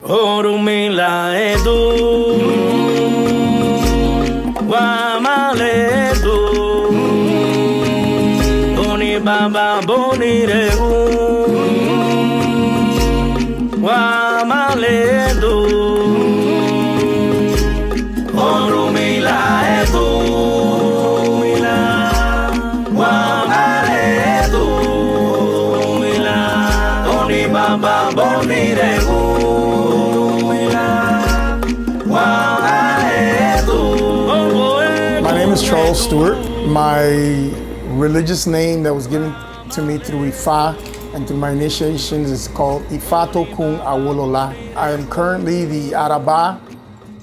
Orumila edu Wamaledu Boni baba boni regu Wamaledu Orumila edu Wamaledu Boni baba boni regu My name is Charles Stewart. My religious name that was given to me through Ifa and through my initiations is called Ifatokun Awolola. I am currently the Araba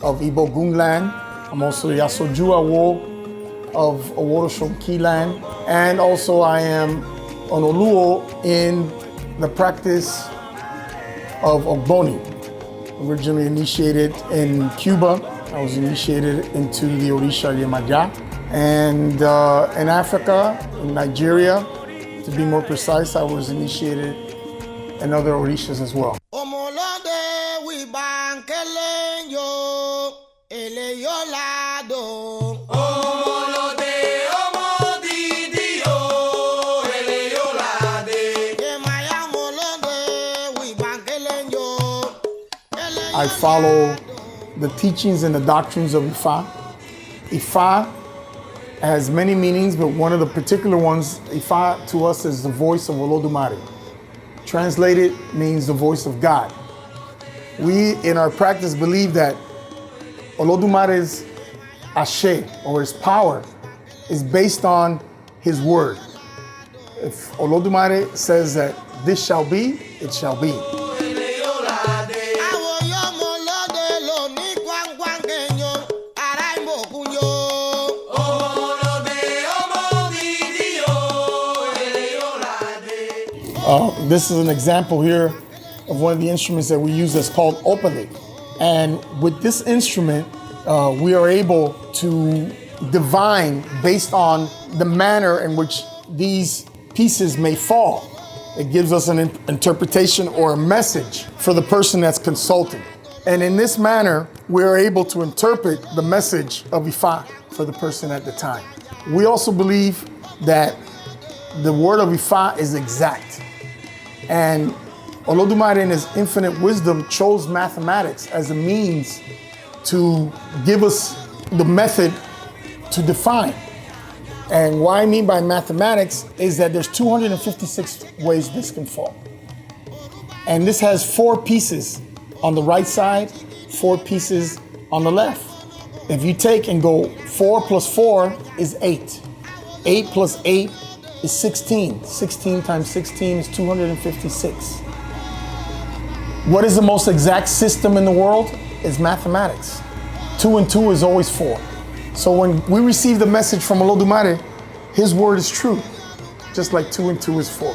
of Ibogun land. I'm also the Asoju Awo of Oworoshonki land. And also I am an Oluo in the practice of Ogboni. Originally initiated in Cuba. I was initiated into the Orisha Yemaja. And in Africa, in Nigeria, to be more precise, I was initiated in other Orishas as well. I follow the teachings and the doctrines of Ifa. Ifa has many meanings, but one of the particular ones, Ifa to us is the voice of Olodumare. Translated means the voice of God. We, in our practice, believe that Olodumare's Ashe, or his power, is based on his word. If Olodumare says that this shall be, it shall be. This is an example here of one of the instruments that we use that's called opale. And with this instrument, we are able to divine based on the manner in which these pieces may fall. It gives us an interpretation or a message for the person that's consulting. And in this manner, we are able to interpret the message of Ifa for the person at the time. We also believe that the word of Ifa is exact. And Olodumare in his infinite wisdom chose mathematics as a means to give us the method to define. And what I mean by mathematics is that there's 256 ways this can fall. And this has 4 pieces on the right side, 4 pieces on the left. If you take and go 4 plus 4 is 8. 8 plus 8 is 16. 16 times 16 is 256. What is the most exact system in the world? Is mathematics. 2 and 2 is always 4. So when we receive the message from Olodumare, his word is true, just like 2 and 2 is 4.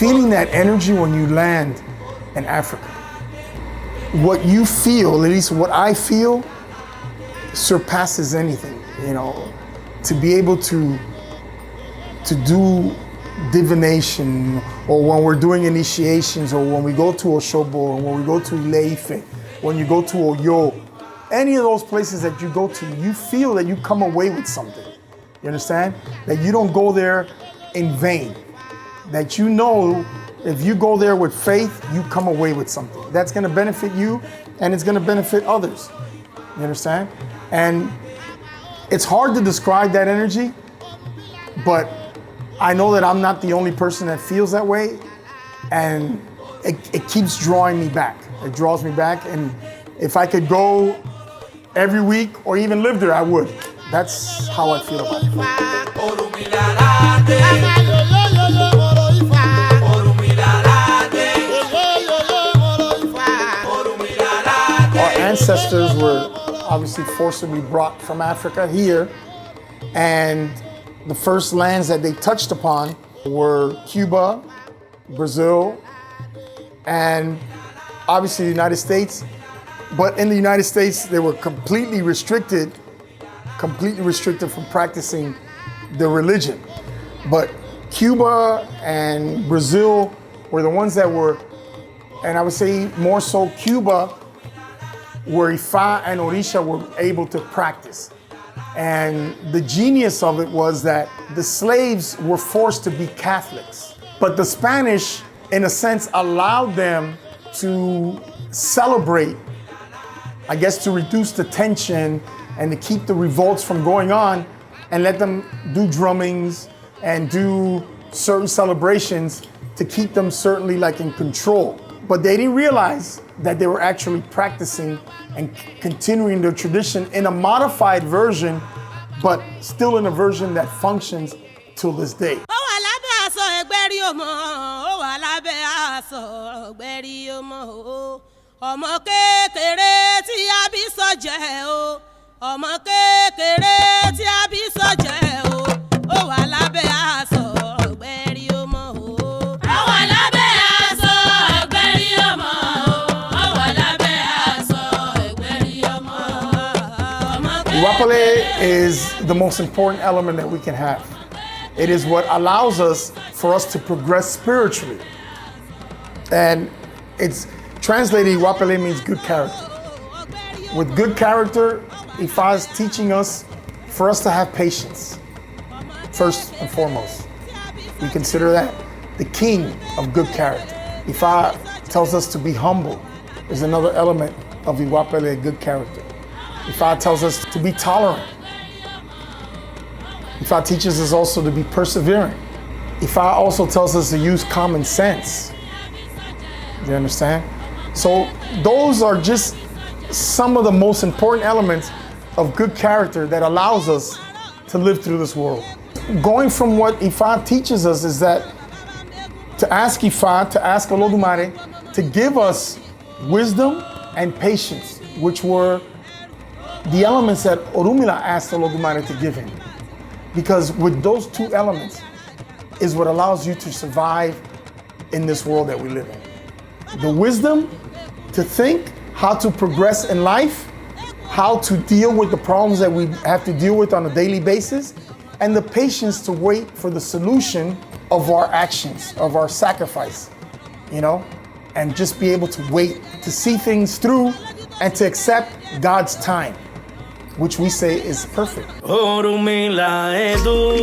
Feeling that energy when you land in Africa. What you feel, at least what I feel, surpasses anything. You know, to be able to do divination, or when we're doing initiations, or when we go to Oshobo, or when we go to Ile-Ife, when you go to Oyo, any of those places that you go to, you feel that you come away with something. You understand? That you don't go there in vain. That you know if you go there with faith, you come away with something. That's going to benefit you, and it's going to benefit others. You understand? And it's hard to describe that energy, but I know that I'm not the only person that feels that way, and it keeps drawing me back. It draws me back, and if I could go every week or even live there, I would. That's how I feel about it. Our ancestors were obviously forcibly brought from Africa here And the first lands that they touched upon were Cuba, Brazil, and obviously the United States. But in the United States, they were completely restricted from practicing the religion. But Cuba and Brazil were the ones that were, and I would say more so Cuba, where Ifa and Orisha were able to practice. And the genius of it was that the slaves were forced to be Catholics. But the Spanish, in a sense, allowed them to celebrate, I guess, to reduce the tension and to keep the revolts from going on, and let them do drummings and do certain celebrations to keep them certainly like in control. But they didn't realize that they were actually practicing and continuing their tradition in a modified version, but still in a version that functions till this day. Iwapale is the most important element that we can have. It is what allows us for us to progress spiritually. And it's translated, Iwapale means good character. With good character, Ifa is teaching us for us to have patience, first and foremost. We consider that the king of good character. Ifa tells us to be humble. Is another element of Iwapale, good character. Ifa tells us to be tolerant. Ifa teaches us also to be perseverant. Ifa also tells us to use common sense. Do you understand? So those are just some of the most important elements of good character that allows us to live through this world. Going from what Ifa teaches us is that to ask Ifa, to ask Olodumare to give us wisdom and patience, which were the elements that Orunmila asked Olodumare to give him. Because with those two elements is what allows you to survive in this world that we live in. The wisdom to think how to progress in life, how to deal with the problems that we have to deal with on a daily basis, and the patience to wait for the solution of our actions, of our sacrifice, and just be able to wait to see things through and to accept God's time, which we say is perfect. Orunmila edu,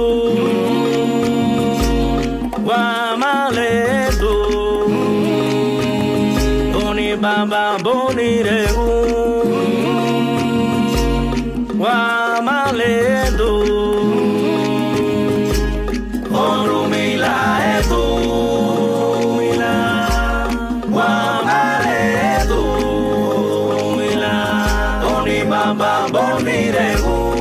wamale edu, boni baba boni regu, wamale edu, Orunmila edu, wamale edu, boni baba boni regu.